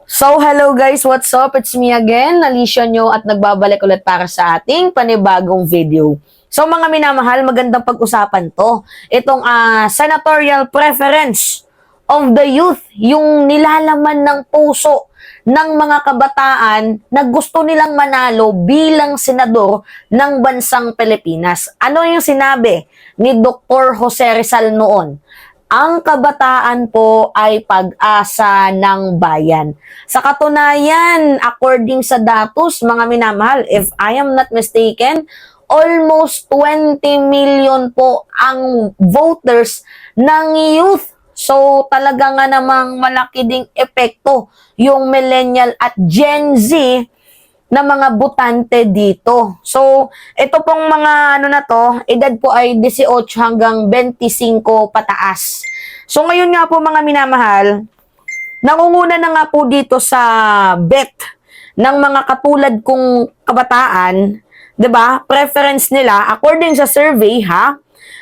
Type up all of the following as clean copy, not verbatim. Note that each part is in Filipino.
So, hello guys, what's up? It's me again, Alicia nyo at nagbabalik ulit para sa ating panibagong video. So, mga minamahal, magandang pag-usapan to. Itong senatorial preference of the youth, yung nilalaman ng puso ng mga kabataan na gusto nilang manalo bilang senador ng bansang Pilipinas. Ano yung sinabi ni Dr. Jose Rizal noon? Ang kabataan po ay pag-asa ng bayan. Sa katunayan, according sa datos, mga minamahal, if I am not mistaken, almost 20 million po ang voters ng youth. So, talaga nga namang malaki ding epekto yung millennial at Gen Z na mga botante dito. So, ito pong mga edad po ay 18 hanggang 25 pataas. So, ngayon nga po mga minamahal, nangunguna na nga po dito sa bet ng mga katulad kong kabataan, 'di ba? Preference nila according sa survey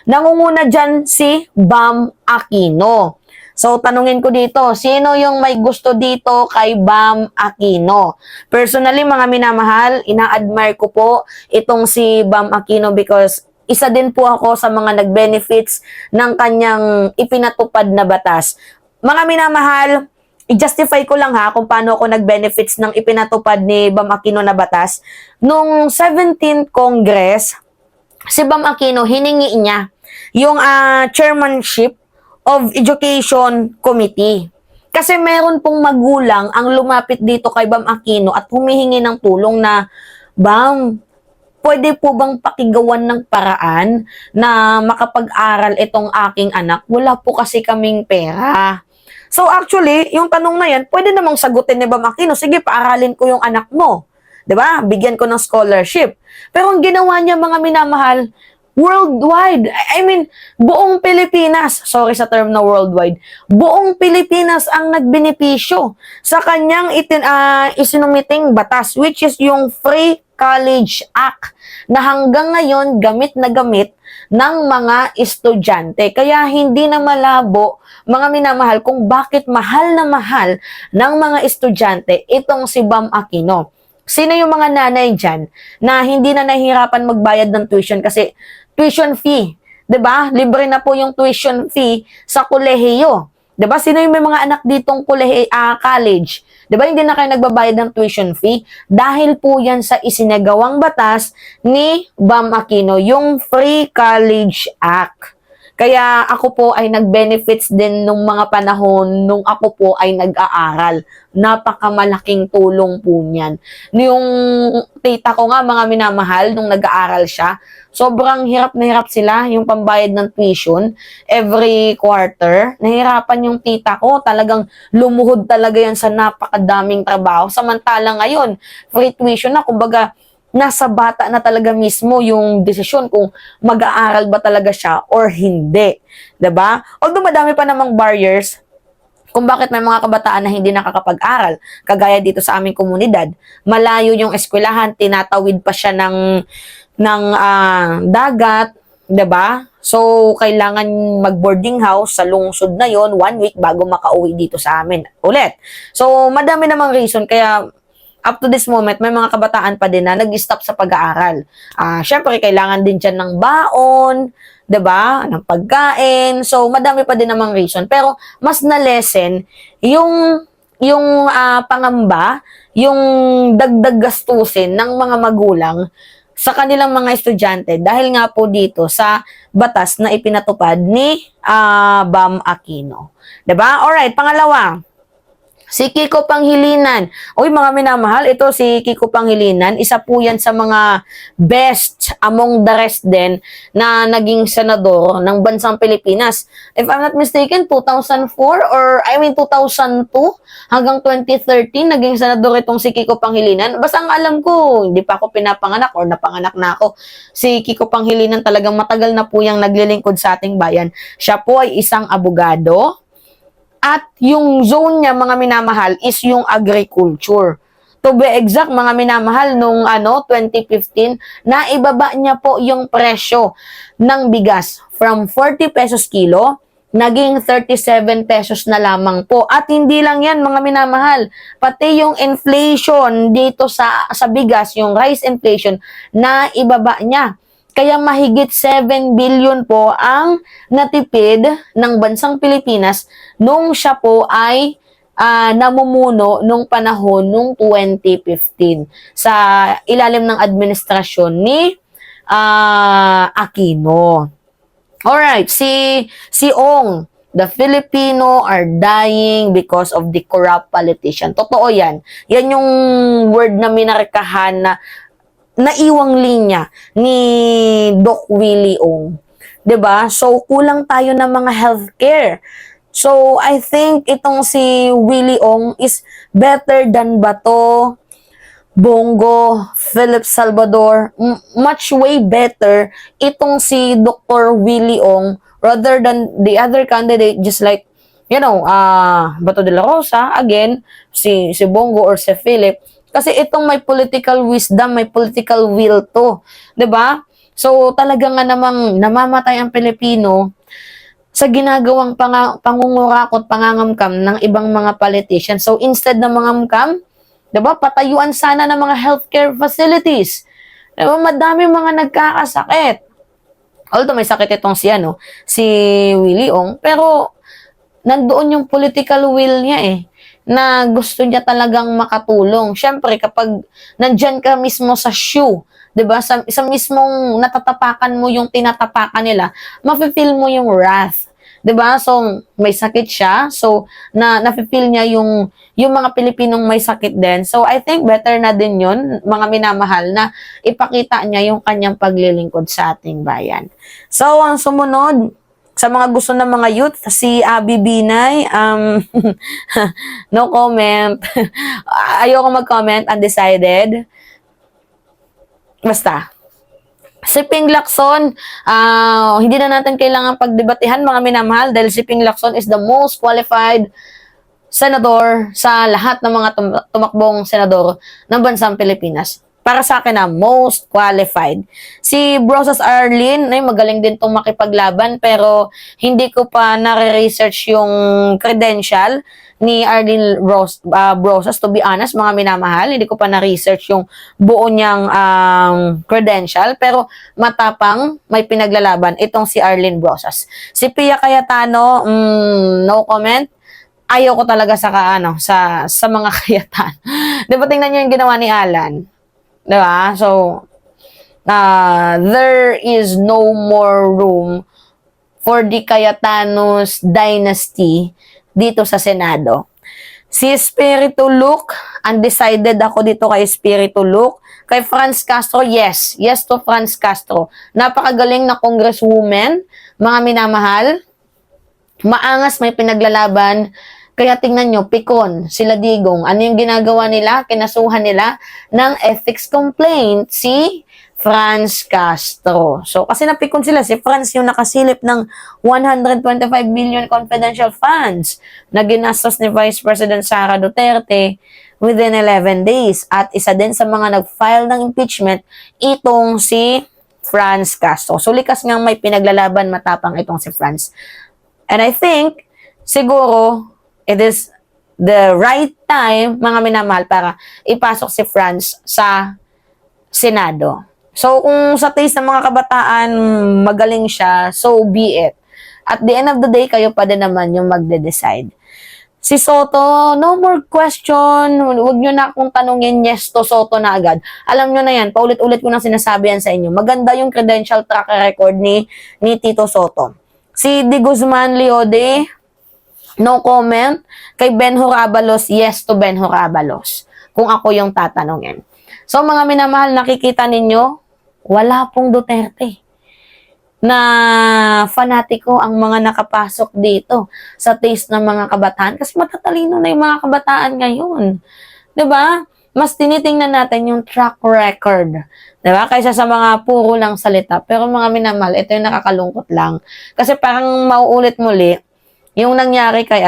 nangunguna diyan si Bam Aquino. So, tanungin ko dito, sino yung may gusto dito kay Bam Aquino? Personally, mga minamahal, ina-admire ko po itong si Bam Aquino because isa din po ako sa mga nag-benefits ng kanyang ipinatupad na batas. Mga minamahal, i-justify ko lang kung paano ako nag-benefits ng ipinatupad ni Bam Aquino na batas. Nung 17th Congress, si Bam Aquino, hiningi niya yung chairmanship of Education Committee. Kasi meron pong magulang ang lumapit dito kay Bam Aquino at humihingi ng tulong na, Bam, pwede po bang pakigawan ng paraan na makapag-aral itong aking anak? Wala po kasi kaming pera. So actually, yung tanong na yan, pwede namang sagutin ni Bam Aquino, sige, paaralin ko yung anak mo. 'Di ba? Bigyan ko ng scholarship. Pero ang ginawa niya, mga minamahal, worldwide. I mean, buong Pilipinas, sorry sa term na worldwide, buong Pilipinas ang nagbenepisyo sa kanyang isinumiting batas, which is yung Free College Act, na hanggang ngayon gamit na gamit ng mga estudyante. Kaya hindi na malabo, mga minamahal, kung bakit mahal ng mga estudyante itong si Bam Aquino. Sino yung mga nanay dyan na hindi na nahihirapan magbayad ng tuition kasi tuition fee, 'di ba? Libre na po yung tuition fee sa kolehiyo. 'Di ba? Sino yung may mga anak ditong college? 'Di ba hindi na kayo nagbabayad ng tuition fee? Dahil po 'yan sa isinagawang batas ni Bam Aquino, yung Free College Act. Kaya ako po ay nag-benefits din nung mga panahon nung ako po ay nag-aaral. Napakamalaking tulong po niyan. Yung tita ko nga, mga minamahal, nung nag-aaral siya, sobrang hirap na hirap sila yung pambayad ng tuition every quarter. Nahirapan yung tita ko. Talagang lumuhod talaga yan sa napakadaming trabaho. Samantala ngayon, free tuition na. Kumbaga, nasa bata na talaga mismo yung desisyon kung mag-aaral ba talaga siya or hindi. 'Di ba? Although madami pa namang barriers kung bakit may mga kabataan na hindi nakakapag-aral. Kagaya dito sa aming komunidad, malayo yung eskwelahan, tinatawid pa siya ng dagat, 'di ba? So, kailangan mag-boarding house sa lungsod na yon 1 week bago makauwi dito sa amin ulit. So, madami namang reason kaya up to this moment, may mga kabataan pa din na nag-stop sa pag-aaral. Syempre, kailangan din dyan ng baon, 'di ba? Ng pagkain. So, madami pa din namang reason. Pero, mas na-lessen yung pangamba, yung dagdag gastusin ng mga magulang sa kanilang mga estudyante dahil nga po dito sa batas na ipinatupad ni Bam Aquino. 'Di ba? Alright, pangalawa, si Kiko Panghilinan. Uy, mga minamahal, ito si Kiko Panghilinan, isa po yan sa mga best among the rest din na naging senador ng bansang Pilipinas. If I'm not mistaken, 2004 or 2002 hanggang 2013 naging senador itong si Kiko Panghilinan. Basta ang alam ko, hindi pa ako pinapanganak or napanganak na ako. Si Kiko Panghilinan talagang matagal na po yung naglilingkod sa ating bayan. Siya po ay isang abogado. At yung zone niya, mga minamahal, is yung agriculture. To be exact, mga minamahal, nung 2015, naibaba niya po yung presyo ng bigas from 40 pesos kilo naging 37 pesos na lamang po. At hindi lang yan mga minamahal, pati yung inflation dito sa bigas, yung rice inflation, na ibaba niya. Kaya mahigit 7 billion po ang natipid ng bansang Pilipinas nung siya po ay namumuno nung panahon nung 2015 sa ilalim ng administrasyon ni Aquino. Alright, si Ong, the Filipino are dying because of the corrupt politician. Totoo yan. Yan yung word na minarkahan na naiwang linya ni Doc Willie Ong. 'Di ba? So, kulang tayo ng mga healthcare. So, I think itong si Willie Ong is better than Bato, Bongo, Philip Salvador, much way better itong si Dr. Willie Ong rather than the other candidate, just like, Bato de la Rosa, again, si Bongo or si Philip, kasi itong may political wisdom, may political will to, 'di ba? So talaga nga namang namamatay ang Pilipino sa ginagawang pangungurakot, pangangamkam ng ibang mga politicians. So instead ng mangamkam, 'di ba? Patayuan sana ng mga healthcare facilities. 'Di ba? Madami mga nagkakasakit. Although may sakit itong si Willie Ong, pero nandoon yung political will niya na gusto niya talagang makatulong. Syempre, kapag nandyan ka mismo sa shoe, 'di ba? Sa mismong natatapakan mo yung tinatapakan nila, mafe-feel mo yung wrath. 'Di ba? So, may sakit siya. So, nafe-feel niya yung mga Pilipinong may sakit din. So, I think better na din yun, mga minamahal, na ipakita niya yung kanyang paglilingkod sa ating bayan. So, ang sumunod, sa mga gusto ng mga youth, si Abby Binay, no comment. Ayoko mag-comment, undecided. Basta. Si Ping Lacson, hindi na natin kailangan pagdebatehan mga minamahal dahil si Ping Lacson is the most qualified senador sa lahat ng mga tumakbong senador ng bansang Pilipinas. Para sa akin na most qualified. Si Brosas Arlene, magaling din tong makipaglaban pero hindi ko pa nare-research yung credential ni Arlene Brosas. To be honest, mga minamahal, hindi ko pa na-research yung buo niyang credential pero matapang, may pinaglalaban itong si Arlene Brosas. Si Pia Cayetano, no comment. Ayaw ko talaga sa mga Cayetano. Di ba tingnan niyo yung ginawa ni Alan? Diba? So, there is no more room for the Cayetanos dynasty dito sa Senado. Si Espiritu Luke, undecided ako dito kay Espiritu Luke. Kay Franz Castro, yes. Yes to Franz Castro. Napakagaling na congresswoman, mga minamahal. Maangas, may pinaglalaban. Kaya tingnan nyo, pikon, sila Digong. Ano yung ginagawa nila? Kinasuhan nila ng ethics complaint si Franz Castro. So, kasi napikon sila. Si Franz yung nakasilip ng 125 billion confidential funds na ginastos ni Vice President Sara Duterte within 11 days. At isa din sa mga nag-file ng impeachment, itong si Franz Castro. So, likas ngang may pinaglalaban, matapang itong si Franz. And I think, siguro, it is the right time, mga minamahal, para ipasok si Franz sa Senado. So, kung sa taste ng mga kabataan, magaling siya, so be it. At the end of the day, kayo pa din naman yung magde-decide. Si Soto, no more question. Huwag nyo na akong tanungin, yes to Soto na agad. Alam nyo na yan, paulit-ulit ko nang sinasabi yan sa inyo. Maganda yung credential track record ni Tito Soto. Si Di Guzman Leode, no comment. Kay Ben Horabalos, yes to Ben Horabalos. Kung ako yung tatanungin. So, mga minamahal, nakikita ninyo, wala pong Duterte na fanatiko ang mga nakapasok dito sa taste ng mga kabataan. Kasi matatalino na yung mga kabataan ngayon. 'Di ba? Mas tinitingnan natin yung track record. 'Di ba? Kaysa sa mga puro lang salita. Pero mga minamahal, ito yung nakakalungkot lang. Kasi parang mauulit muli yung nangyari kay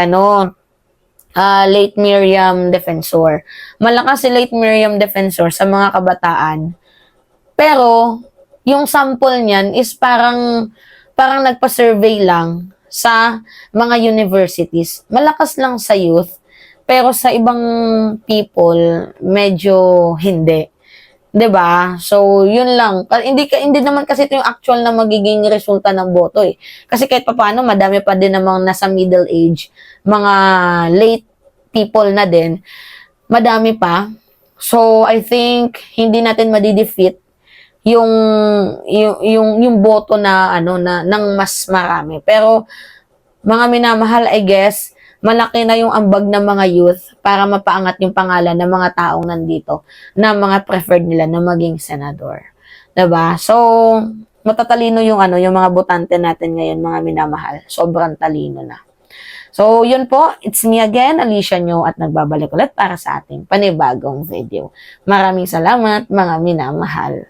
late Miriam Defensor. Malakas si late Miriam Defensor sa mga kabataan. Pero, yung sample niyan is parang nagpa-survey lang sa mga universities. Malakas lang sa youth, pero sa ibang people, medyo hindi. 'Di ba? So, yun lang. Hindi naman kasi ito yung actual na magiging resulta ng boto eh. Kasi kahit papaano, madami pa din namang nasa middle age, mga late people na din. Madami pa. So, I think hindi natin madidefeat yung yung boto na ano na ng mas marami. Pero mga minamahal, I guess, malaki na yung ambag ng mga youth para mapaangat yung pangalan ng mga taong nandito na mga preferred nila na maging senador. 'Di ba? So, matatalino yung ano, yung mga botante natin ngayon, mga minamahal. Sobrang talino na. So, yun po. It's me again, Alicia Nyo, at nagbabalik ulit para sa ating panibagong video. Maraming salamat, mga minamahal.